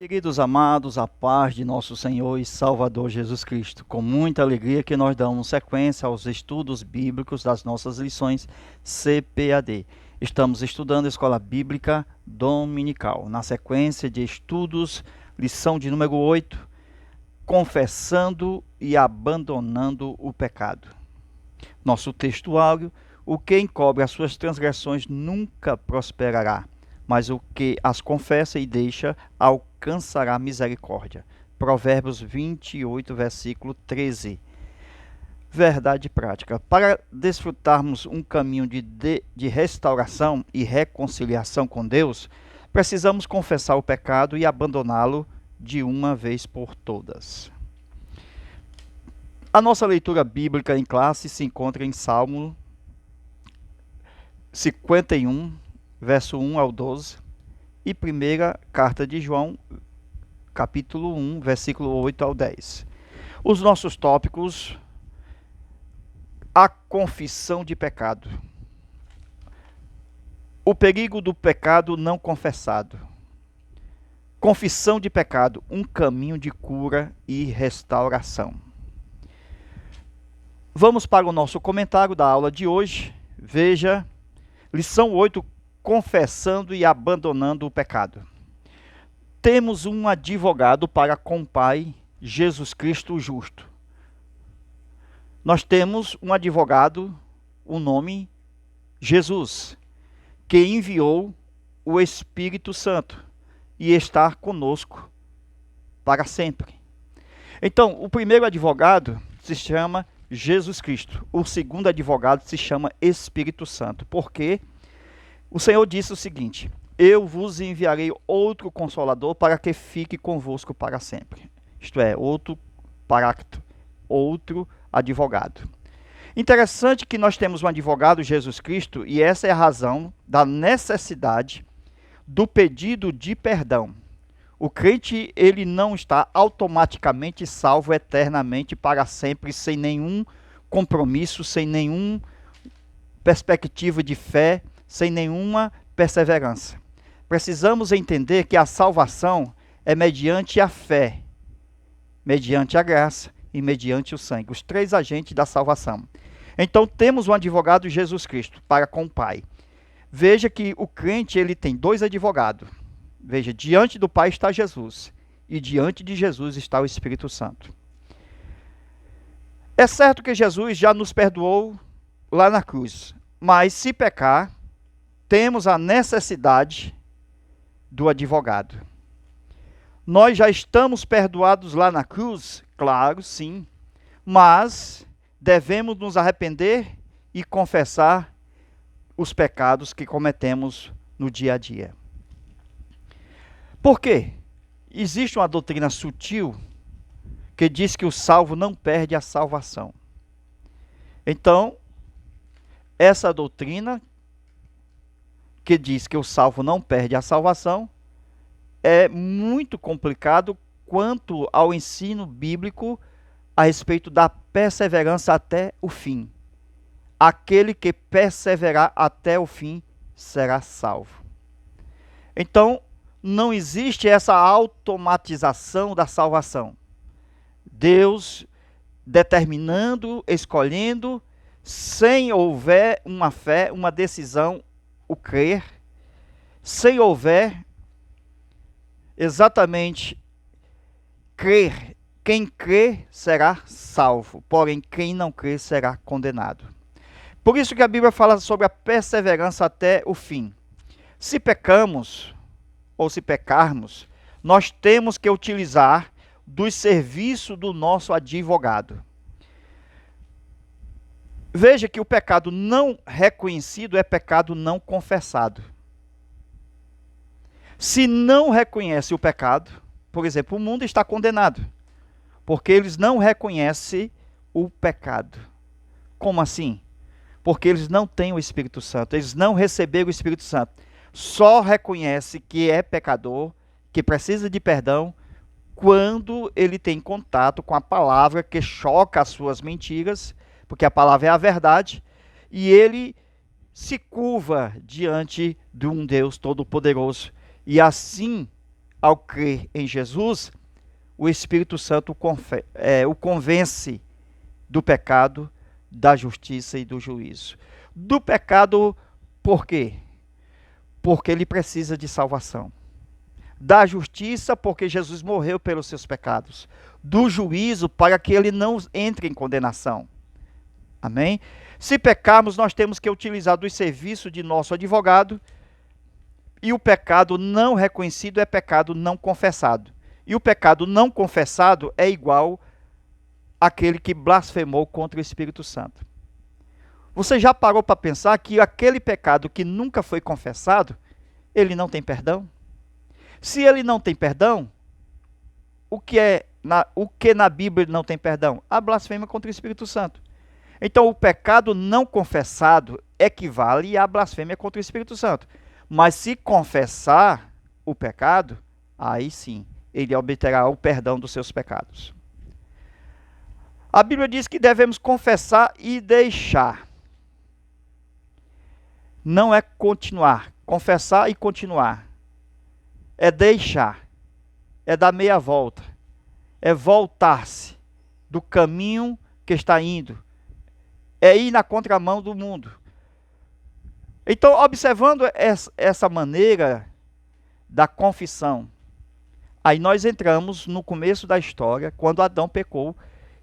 Queridos amados, a paz de nosso Senhor e Salvador Jesus Cristo, com muita alegria que nós damos sequência aos estudos bíblicos das nossas lições CPAD. Estamos estudando a Escola Bíblica Dominical, na sequência de estudos, lição de número 8, confessando e abandonando o pecado. Nosso texto áureo: o que encobre as suas transgressões nunca prosperará, mas o que as confessa e deixa alcançará misericórdia. Provérbios 28, versículo 13. Verdade prática. Para desfrutarmos um caminho de restauração e reconciliação com Deus, precisamos confessar o pecado e abandoná-lo de uma vez por todas. A nossa leitura bíblica em classe se encontra em Salmo 51, verso 1 ao 12, e primeira carta de João, capítulo 1, versículo 8 ao 10. Os nossos tópicos: a confissão de pecado, o perigo do pecado não confessado, confissão de pecado, um caminho de cura e restauração. Vamos para o nosso comentário da aula de hoje. Veja, lição 8, confessando e abandonando o pecado. Temos um advogado para com o Pai, Jesus Cristo o justo. Nós temos um advogado, o nome Jesus, que enviou o Espírito Santo e está conosco para sempre. Então, o primeiro advogado se chama Jesus Cristo. O segundo advogado se chama Espírito Santo. Porque o Senhor disse o seguinte: eu vos enviarei outro Consolador para que fique convosco para sempre. Isto é, outro Paráclito, outro advogado. Interessante que nós temos um advogado, Jesus Cristo, e essa é a razão da necessidade do pedido de perdão. O crente, ele não está automaticamente salvo eternamente para sempre, sem nenhum compromisso, sem nenhuma perspectiva de fé, sem nenhuma perseverança. Precisamos entender que a salvação é mediante a fé, mediante a graça e mediante o sangue, os três agentes da salvação. Então temos um advogado, Jesus Cristo, para com o Pai. Veja que o crente, ele tem dois advogados. Veja, diante do Pai está Jesus, e diante de Jesus está o Espírito Santo. É certo que Jesus já nos perdoou lá na cruz, mas se pecar, temos a necessidade do advogado. Nós já estamos perdoados lá na cruz? Claro, sim, mas devemos nos arrepender e confessar os pecados que cometemos no dia a dia. Por quê? Existe uma doutrina sutil que diz que o salvo não perde a salvação. Então, essa doutrina que diz que o salvo não perde a salvação é muito complicado quanto ao ensino bíblico a respeito da perseverança até o fim. Aquele que perseverar até o fim será salvo. Então, não existe essa automatização da salvação. Deus determinando, escolhendo, sem houver uma fé, uma decisão, o crer, sem houver exatamente crer. Quem crê será salvo, porém quem não crê será condenado. Por isso que a Bíblia fala sobre a perseverança até o fim. Se pecamos, ou se pecarmos, nós temos que utilizar dos serviços do nosso advogado. Veja que o pecado não reconhecido é pecado não confessado. Se não reconhece o pecado, por exemplo, o mundo está condenado, porque eles não reconhecem o pecado. Como assim? Porque eles não têm o Espírito Santo, eles não receberam o Espírito Santo. Só reconhece que é pecador, que precisa de perdão, quando ele tem contato com a palavra que choca as suas mentiras, porque a palavra é a verdade, e ele se curva diante de um Deus Todo-Poderoso. E assim ao crer em Jesus, o Espírito Santo o convence do pecado, da justiça e do juízo. Do pecado, por quê? Porque ele precisa de salvação. Da justiça, porque Jesus morreu pelos seus pecados. Do juízo, para que ele não entre em condenação. Amém? Se pecarmos, nós temos que utilizar dos serviços de nosso advogado, e o pecado não reconhecido é pecado não confessado. E o pecado não confessado é igual àquele que blasfemou contra o Espírito Santo. Você já parou para pensar que aquele pecado que nunca foi confessado, ele não tem perdão? Se ele não tem perdão, o que na Bíblia não tem perdão? A blasfêmia contra o Espírito Santo. Então, o pecado não confessado equivale à blasfêmia contra o Espírito Santo. Mas se confessar o pecado, aí sim, ele obterá o perdão dos seus pecados. A Bíblia diz que devemos confessar e deixar. Não é continuar. Confessar e continuar. É deixar. É dar meia volta. É voltar-se do caminho que está indo. É ir na contramão do mundo. Então, observando essa maneira da confissão, aí nós entramos no começo da história, quando Adão pecou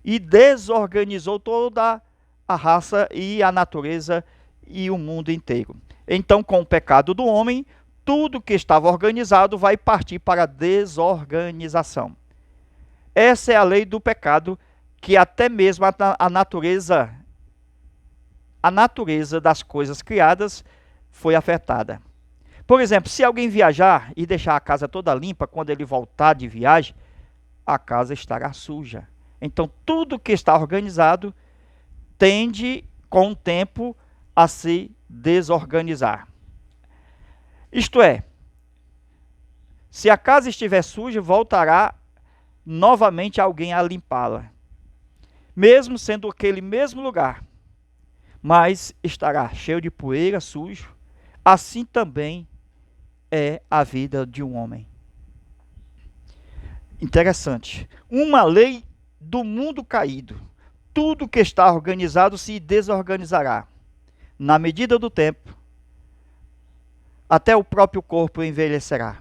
e desorganizou toda a raça e a natureza e o mundo inteiro. Então, com o pecado do homem, tudo que estava organizado vai partir para a desorganização. Essa é a lei do pecado, que até mesmo a natureza das coisas criadas foi afetada. Por exemplo, se alguém viajar e deixar a casa toda limpa, quando ele voltar de viagem, a casa estará suja. Então, tudo que está organizado tende, com o tempo, a se desorganizar. Isto é, se a casa estiver suja, voltará novamente alguém a limpá-la. Mesmo sendo aquele mesmo lugar, mas estará cheio de poeira, sujo. Assim também é a vida de um homem. Interessante. Uma lei do mundo caído. Tudo que está organizado se desorganizará. Na medida do tempo, até o próprio corpo envelhecerá.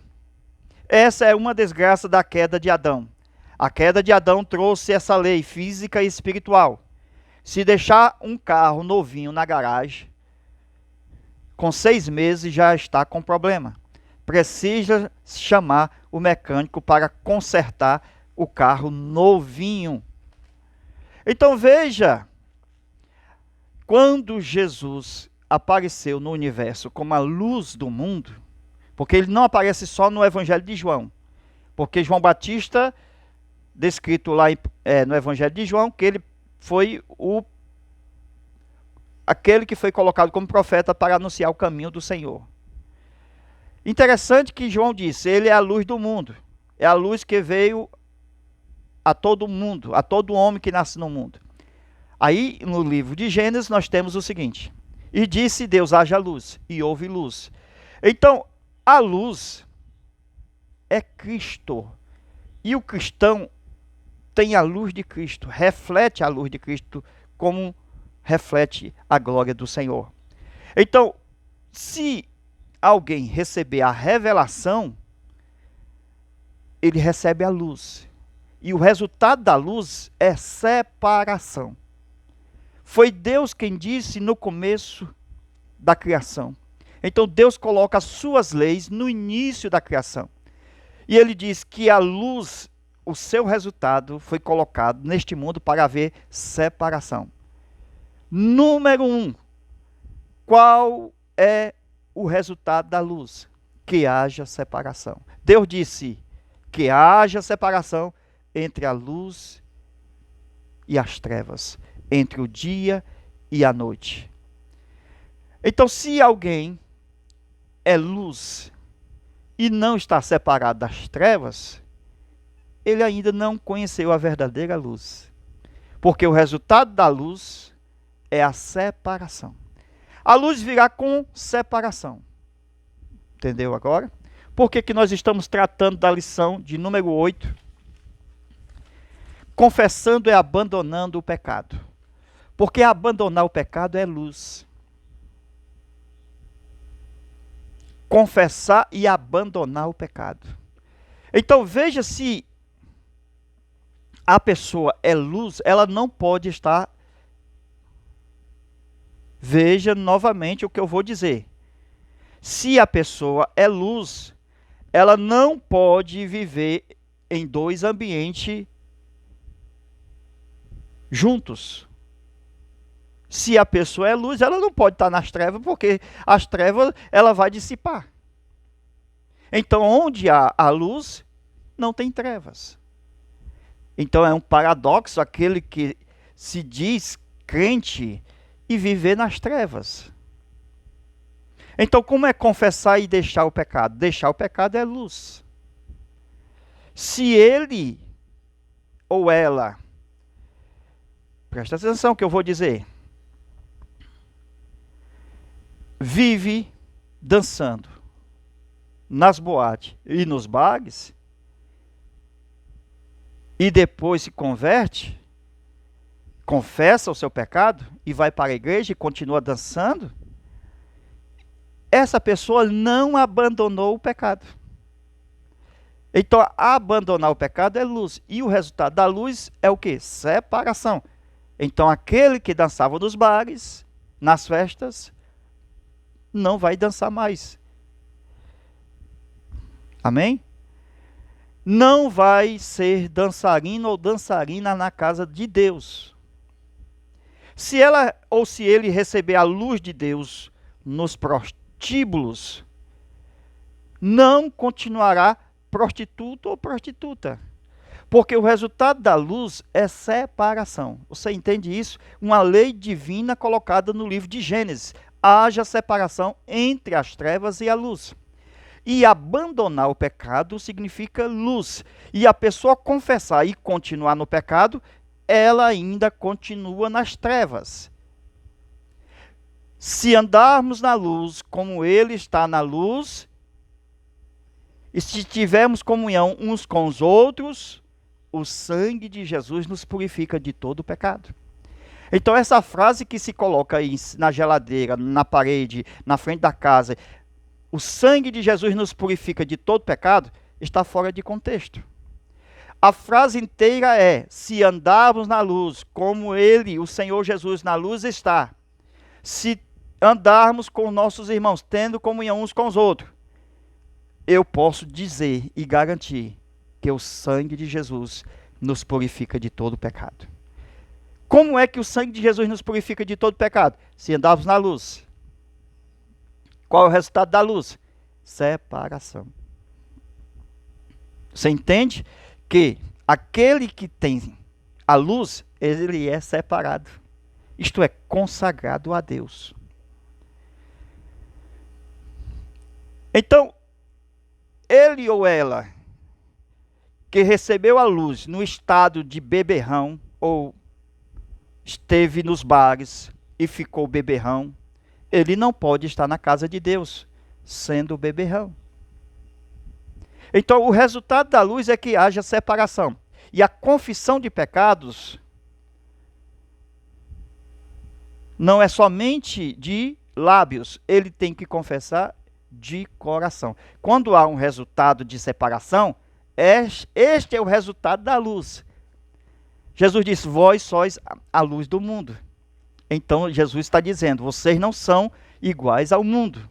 Essa é uma desgraça da queda de Adão. A queda de Adão trouxe essa lei física e espiritual. Se deixar um carro novinho na garagem, com 6 meses já está com problema. Precisa chamar o mecânico para consertar o carro novinho. Então veja, quando Jesus apareceu no universo como a luz do mundo, porque ele não aparece só no Evangelho de João, porque João Batista, descrito lá no Evangelho de João, que ele foi aquele que foi colocado como profeta para anunciar o caminho do Senhor. Interessante que João disse, ele é a luz do mundo. É a luz que veio a todo mundo, a todo homem que nasce no mundo. Aí, no livro de Gênesis, nós temos o seguinte. E disse Deus, haja luz, e houve luz. Então, a luz é Cristo. E o cristão tem a luz de Cristo, reflete a luz de Cristo como reflete a glória do Senhor. Então, se alguém receber a revelação, ele recebe a luz. E o resultado da luz é separação. Foi Deus quem disse no começo da criação. Então Deus coloca as suas leis no início da criação. E ele diz que a luz, o seu resultado, foi colocado neste mundo para haver separação. Número 1. Qual é o resultado da luz? Que haja separação. Deus disse que haja separação entre a luz e as trevas, entre o dia e a noite. Então, se alguém é luz e não está separado das trevas, ele ainda não conheceu a verdadeira luz. Porque o resultado da luz é a separação. A luz virá com separação. Entendeu agora? Por que que nós estamos tratando da lição de número 8? Confessando é abandonando o pecado. Porque abandonar o pecado é luz. Confessar e abandonar o pecado. Então veja, se a pessoa é luz, ela não pode estar. Veja novamente o que eu vou dizer. Se a pessoa é luz, ela não pode viver em dois ambientes juntos. Se a pessoa é luz, ela não pode estar nas trevas, porque as trevas ela vai dissipar. Então, onde há a luz, não tem trevas. Então, é um paradoxo aquele que se diz crente e viver nas trevas. Então, como é confessar e deixar o pecado? Deixar o pecado é luz. Se ele ou ela, presta atenção no que eu vou dizer, vive dançando nas boates e nos bares, e depois se converte, confessa o seu pecado e vai para a igreja e continua dançando, essa pessoa não abandonou o pecado. Então, abandonar o pecado é luz. E o resultado da luz é o quê? Separação. Então, aquele que dançava nos bares, nas festas, não vai dançar mais. Amém? Não vai ser dançarino ou dançarina na casa de Deus. Se ela ou se ele receber a luz de Deus nos prostíbulos, não continuará prostituto ou prostituta. Porque o resultado da luz é separação. Você entende isso? Uma lei divina colocada no livro de Gênesis. Haja separação entre as trevas e a luz. E abandonar o pecado significa luz. E a pessoa confessar e continuar no pecado, ela ainda continua nas trevas. Se andarmos na luz como ele está na luz, e se tivermos comunhão uns com os outros, o sangue de Jesus nos purifica de todo o pecado. Então essa frase que se coloca aí na geladeira, na parede, na frente da casa, o sangue de Jesus nos purifica de todo pecado, está fora de contexto. A frase inteira é: se andarmos na luz, como ele, o Senhor Jesus, na luz está. Se andarmos com nossos irmãos, tendo comunhão uns com os outros, eu posso dizer e garantir que o sangue de Jesus nos purifica de todo pecado. Como é que o sangue de Jesus nos purifica de todo pecado? Se andarmos na luz. Qual é o resultado da luz? Separação. Você entende que aquele que tem a luz, ele é separado. Isto é, consagrado a Deus. Então, ele ou ela que recebeu a luz no estado de beberrão, ou esteve nos bares e ficou beberrão, ele não pode estar na casa de Deus, sendo beberrão. Então, o resultado da luz é que haja separação. E a confissão de pecados não é somente de lábios, ele tem que confessar de coração. Quando há um resultado de separação, este é o resultado da luz. Jesus disse: vós sois a luz do mundo. Então Jesus está dizendo: vocês não são iguais ao mundo.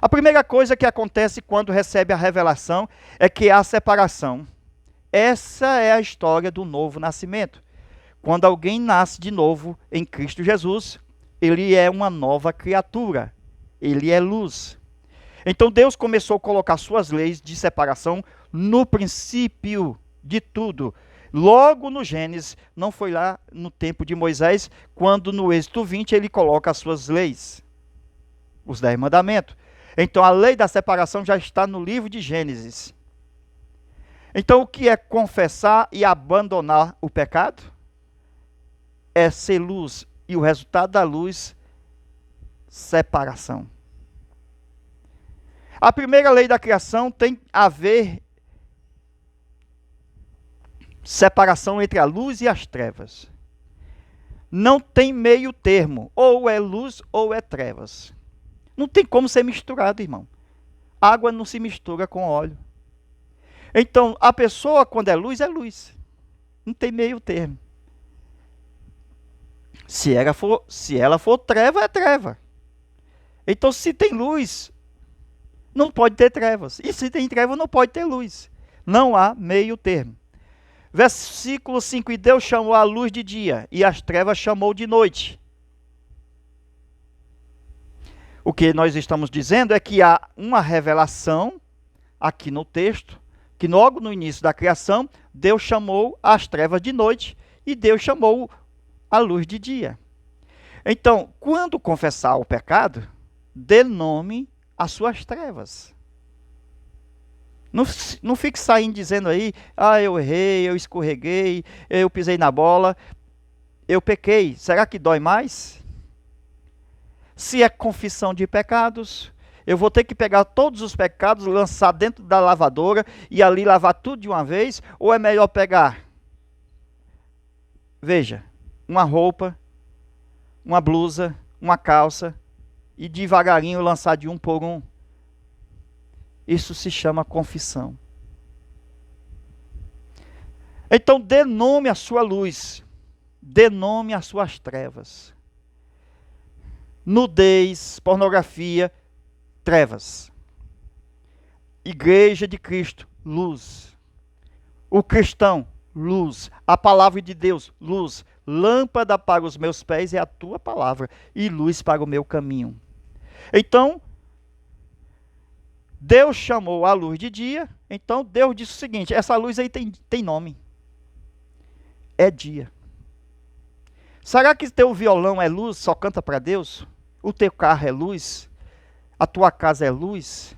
A primeira coisa que acontece quando recebe a revelação é que há separação. Essa é a história do novo nascimento. Quando alguém nasce de novo em Cristo Jesus, ele é uma nova criatura. Ele é luz. Então Deus começou a colocar suas leis de separação no princípio de tudo. Logo no Gênesis, não foi lá no tempo de Moisés, quando no Êxodo 20 ele coloca as suas leis, os 10 mandamentos. Então a lei da separação já está no livro de Gênesis. Então o que é confessar e abandonar o pecado? É ser luz. E o resultado da luz, separação. A primeira lei da criação tem a ver separação entre a luz e as trevas. Não tem meio termo, ou é luz ou é trevas. Não tem como ser misturado, irmão. Água não se mistura com óleo. Então, a pessoa, quando é luz, não tem meio termo. Se ela for treva, é treva. Então, se tem luz, não pode ter trevas. E se tem treva, não pode ter luz. Não há meio termo. Versículo 5. E Deus chamou a luz de dia, e as trevas chamou de noite. O que nós estamos dizendo é que há uma revelação aqui no texto, que logo no início da criação, Deus chamou as trevas de noite e Deus chamou a luz de dia. Então, quando confessar o pecado, dê nome às suas trevas. Não fique saindo dizendo aí, eu errei, eu escorreguei, eu pisei na bola, eu pequei. Será que dói mais? Se é confissão de pecados, eu vou ter que pegar todos os pecados, lançar dentro da lavadora e ali lavar tudo de uma vez? Ou é melhor pegar, veja, uma roupa, uma blusa, uma calça e devagarinho lançar de um por um? Isso se chama confissão. Então dê nome à sua luz, dê nome às suas trevas. Nudez, pornografia, trevas. Igreja de Cristo, luz. O cristão, luz. A palavra de Deus, luz. Lâmpada para os meus pés é a tua palavra e luz para o meu caminho. Então, Deus chamou a luz de dia. Então Deus disse o seguinte: essa luz aí tem nome. É dia. Será que teu violão é luz, só canta para Deus? O teu carro é luz? A tua casa é luz?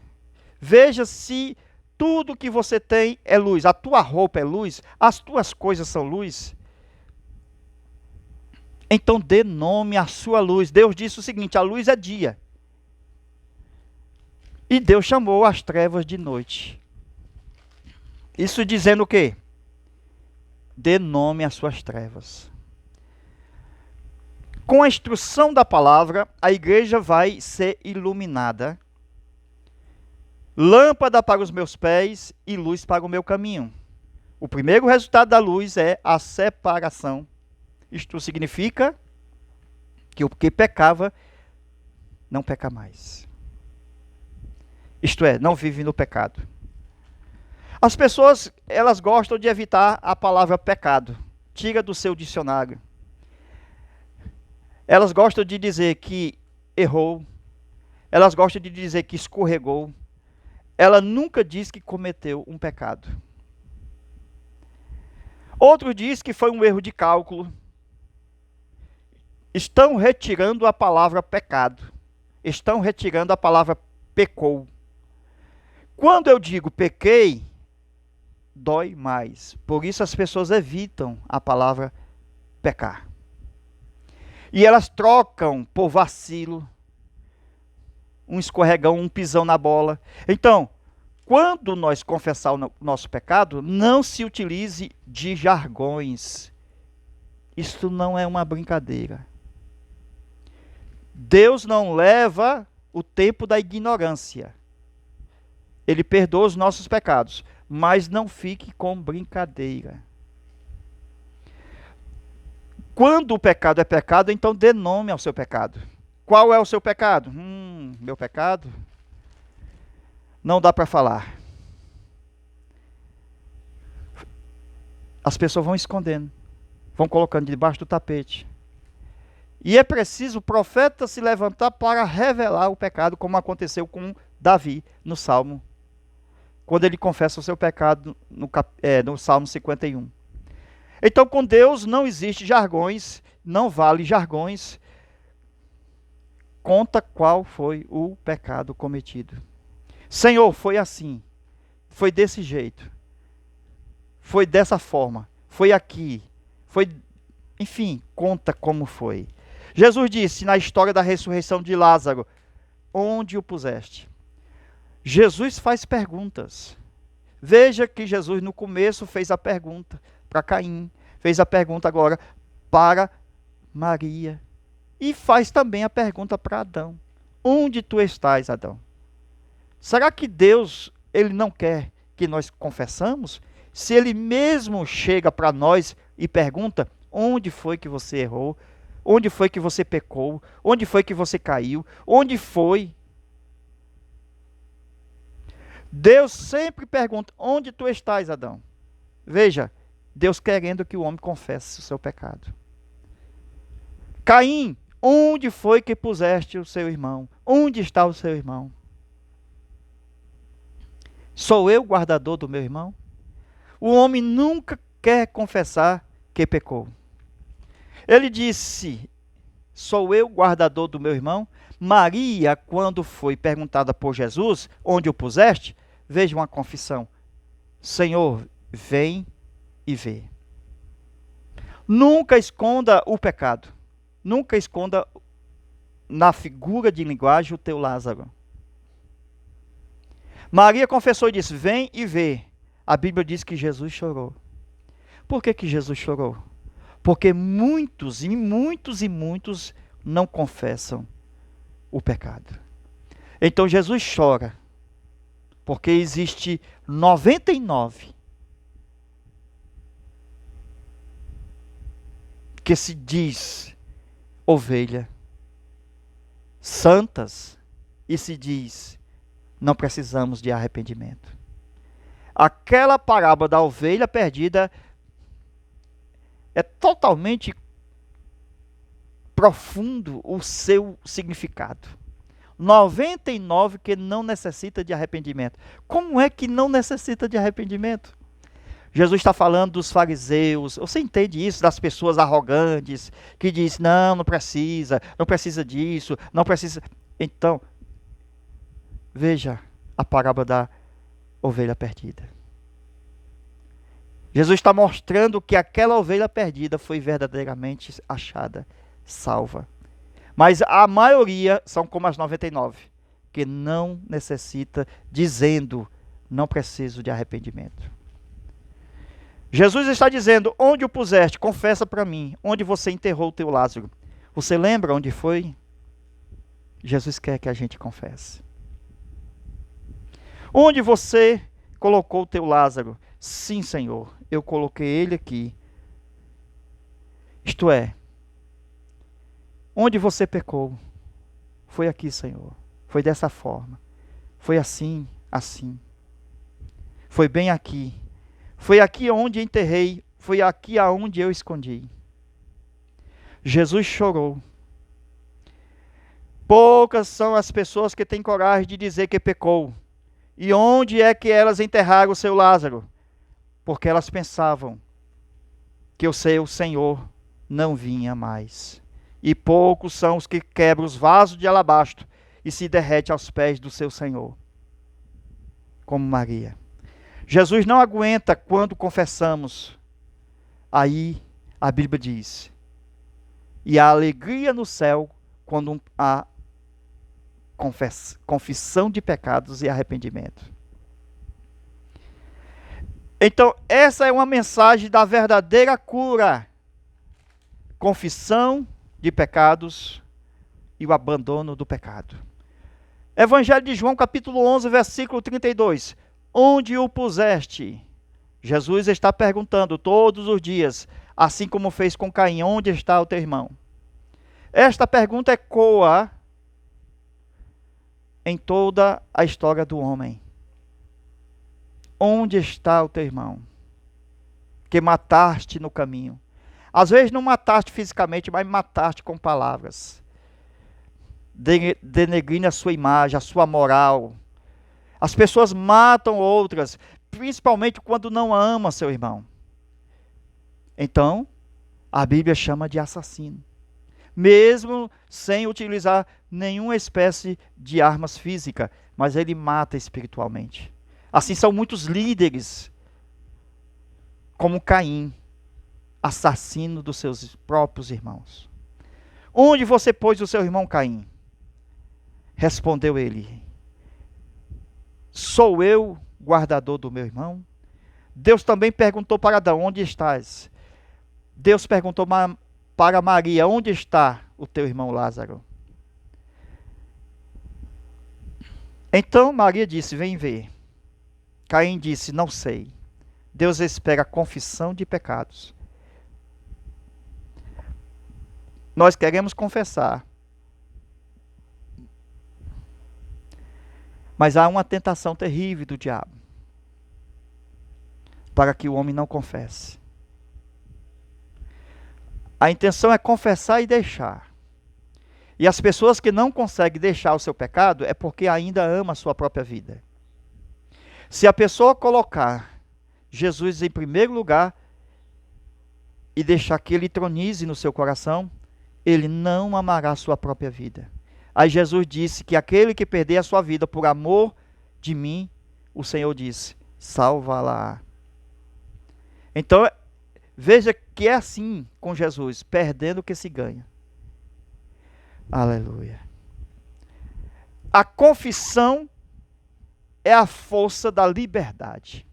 Veja se tudo que você tem é luz. A tua roupa é luz? As tuas coisas são luz? Então dê nome à sua luz. Deus disse o seguinte: a luz é dia. E Deus chamou as trevas de noite. Isso dizendo o quê? Dê nome às suas trevas. Com a instrução da palavra, a igreja vai ser iluminada. Lâmpada para os meus pés e luz para o meu caminho. O primeiro resultado da luz é a separação. Isto significa que o que pecava não peca mais. Isto é, não vive no pecado. As pessoas, elas gostam de evitar a palavra pecado. Tira do seu dicionário. Elas gostam de dizer que errou. Elas gostam de dizer que escorregou. Ela nunca diz que cometeu um pecado. Outro diz que foi um erro de cálculo. Estão retirando a palavra pecado. Estão retirando a palavra pecou. Quando eu digo pequei, dói mais. Por isso as pessoas evitam a palavra pecar. E elas trocam por vacilo, um escorregão, um pisão na bola. Então, quando nós confessar o nosso pecado, não se utilize de jargões. Isto não é uma brincadeira. Deus não leva o tempo da ignorância. Ele perdoa os nossos pecados, mas não fique com brincadeira. Quando o pecado é pecado, então dê nome ao seu pecado. Qual é o seu pecado? Meu pecado? Não dá para falar. As pessoas vão escondendo, vão colocando debaixo do tapete. E é preciso o profeta se levantar para revelar o pecado, como aconteceu com Davi no Salmo, quando ele confessa o seu pecado no Salmo 51. Então, com Deus não existe jargões, não vale jargões. Conta qual foi o pecado cometido. Senhor, foi assim, foi desse jeito, foi dessa forma, foi aqui, foi, enfim, conta como foi. Jesus disse na história da ressurreição de Lázaro: onde o puseste? Jesus faz perguntas. Veja que Jesus no começo fez a pergunta para Caim, fez a pergunta agora para Maria e faz também a pergunta para Adão. Onde tu estás, Adão? Será que Deus, ele não quer que nós confessamos? Se ele mesmo chega para nós e pergunta: onde foi que você errou? Onde foi que você pecou? Onde foi que você caiu? Onde foi? Deus sempre pergunta: onde tu estás, Adão? Veja, Deus querendo que o homem confesse o seu pecado. Caim, onde foi que puseste o seu irmão? Onde está o seu irmão? Sou eu guardador do meu irmão? O homem nunca quer confessar que pecou. Ele disse: sou eu guardador do meu irmão? Maria, quando foi perguntada por Jesus, onde o puseste? Veja uma confissão: Senhor, vem e vê. Nunca esconda o pecado. Nunca esconda na figura de linguagem o teu Lázaro. Maria confessou e disse: vem e vê. A Bíblia diz que Jesus chorou. Por que Jesus chorou? Porque muitos não confessam o pecado. Então Jesus chora, porque existe 99 que se diz ovelha, santas, e se diz não precisamos de arrependimento. Aquela parábola da ovelha perdida é totalmente profundo o seu significado. 99 que não necessita de arrependimento. Como é que não necessita de arrependimento? Jesus está falando dos fariseus. Você entende isso? Das pessoas arrogantes que dizem: não precisa disso, não precisa. Então, veja a parábola da ovelha perdida. Jesus está mostrando que aquela ovelha perdida foi verdadeiramente achada, salva. Mas a maioria são como as 99, que não necessita, dizendo: não preciso de arrependimento. Jesus está dizendo: onde o puseste? Confessa para mim. Onde você enterrou o teu Lázaro? Você lembra onde foi? Jesus quer que a gente confesse. Onde você colocou o teu Lázaro? Sim, Senhor, eu coloquei ele aqui. Isto é, onde você pecou? Foi aqui, Senhor. Foi dessa forma. Foi assim, assim. Foi bem aqui. Foi aqui onde enterrei. Foi aqui aonde eu escondi. Jesus chorou. Poucas são as pessoas que têm coragem de dizer que pecou. E onde é que elas enterraram o seu Lázaro? Porque elas pensavam que o seu Senhor não vinha mais. E poucos são os que quebram os vasos de alabastro e se derrete aos pés do seu Senhor, como Maria. Jesus não aguenta quando confessamos. Aí a Bíblia diz: e a alegria no céu quando há confissão de pecados e arrependimento. Então, essa é uma mensagem da verdadeira cura. Confissão de pecados e o abandono do pecado. Evangelho de João, capítulo 11, versículo 32. Onde o puseste? Jesus está perguntando todos os dias, assim como fez com Caim: onde está o teu irmão? Esta pergunta ecoa em toda a história do homem. Onde está o teu irmão? Que mataste no caminho. Às vezes não mataste fisicamente, mas mataste com palavras. Denegrindo a sua imagem, a sua moral. As pessoas matam outras, principalmente quando não amam seu irmão. Então, a Bíblia chama de assassino. Mesmo sem utilizar nenhuma espécie de armas físicas, mas ele mata espiritualmente. Assim são muitos líderes, como Caim, assassino dos seus próprios irmãos. Onde você pôs o seu irmão Caim? Respondeu ele: Sou eu guardador do meu irmão? Deus também perguntou para Adão, onde estás? Deus perguntou para Maria, onde está o teu irmão Lázaro? Então Maria disse, vem ver. Caim disse, não sei. Deus espera a confissão de pecados. Nós queremos confessar. Mas há uma tentação terrível do diabo para que o homem não confesse. A intenção é confessar e deixar. E as pessoas que não conseguem deixar o seu pecado é porque ainda ama a sua própria vida. Se a pessoa colocar Jesus em primeiro lugar e deixar que ele tronize no seu coração, ele não amará a sua própria vida. Aí Jesus disse que aquele que perder a sua vida por amor de mim, o Senhor disse, salva-la. Então, veja que é assim com Jesus, perdendo o que se ganha. Aleluia. A confissão é a força da liberdade.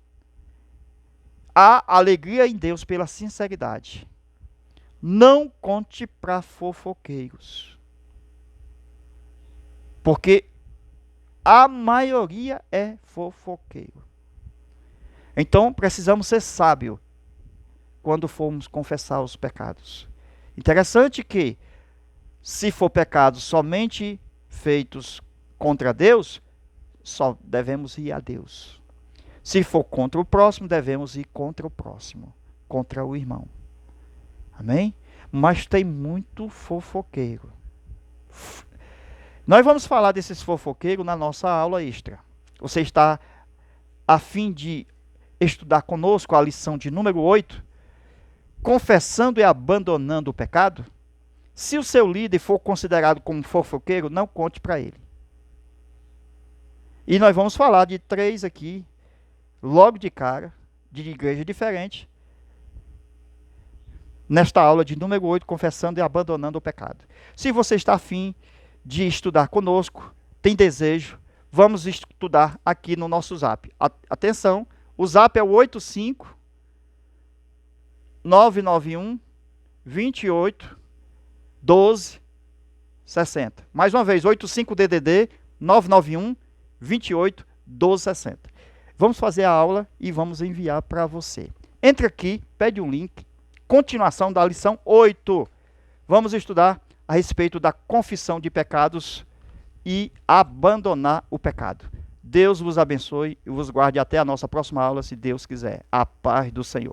Há alegria em Deus pela sinceridade. Não conte para fofoqueiros. Porque a maioria é fofoqueiro. Então, precisamos ser sábios quando formos confessar os pecados. Interessante que, se for pecados somente feitos contra Deus, só devemos ir a Deus. Se for contra o próximo, devemos ir contra o próximo, contra o irmão. Amém? Mas tem muito fofoqueiro. Nós vamos falar desses fofoqueiros na nossa aula extra. Você está a fim de estudar conosco a lição de número 8, confessando e abandonando o pecado? Se o seu líder for considerado como fofoqueiro, não conte para ele. E nós vamos falar de 3 aqui, logo de cara, de igreja diferente, nesta aula de número 8, confessando e abandonando o pecado. Se você está afim de estudar conosco, tem desejo, vamos estudar aqui no nosso zap. Atenção, o zap é o 85 991 28 12 60. Mais uma vez, 85DDD 991 28 12 60. Vamos fazer a aula e vamos enviar para você. Entre aqui, pede um link, continuação da lição 8. Vamos estudar a respeito da confissão de pecados e abandonar o pecado. Deus vos abençoe e vos guarde até a nossa próxima aula, se Deus quiser. A paz do Senhor.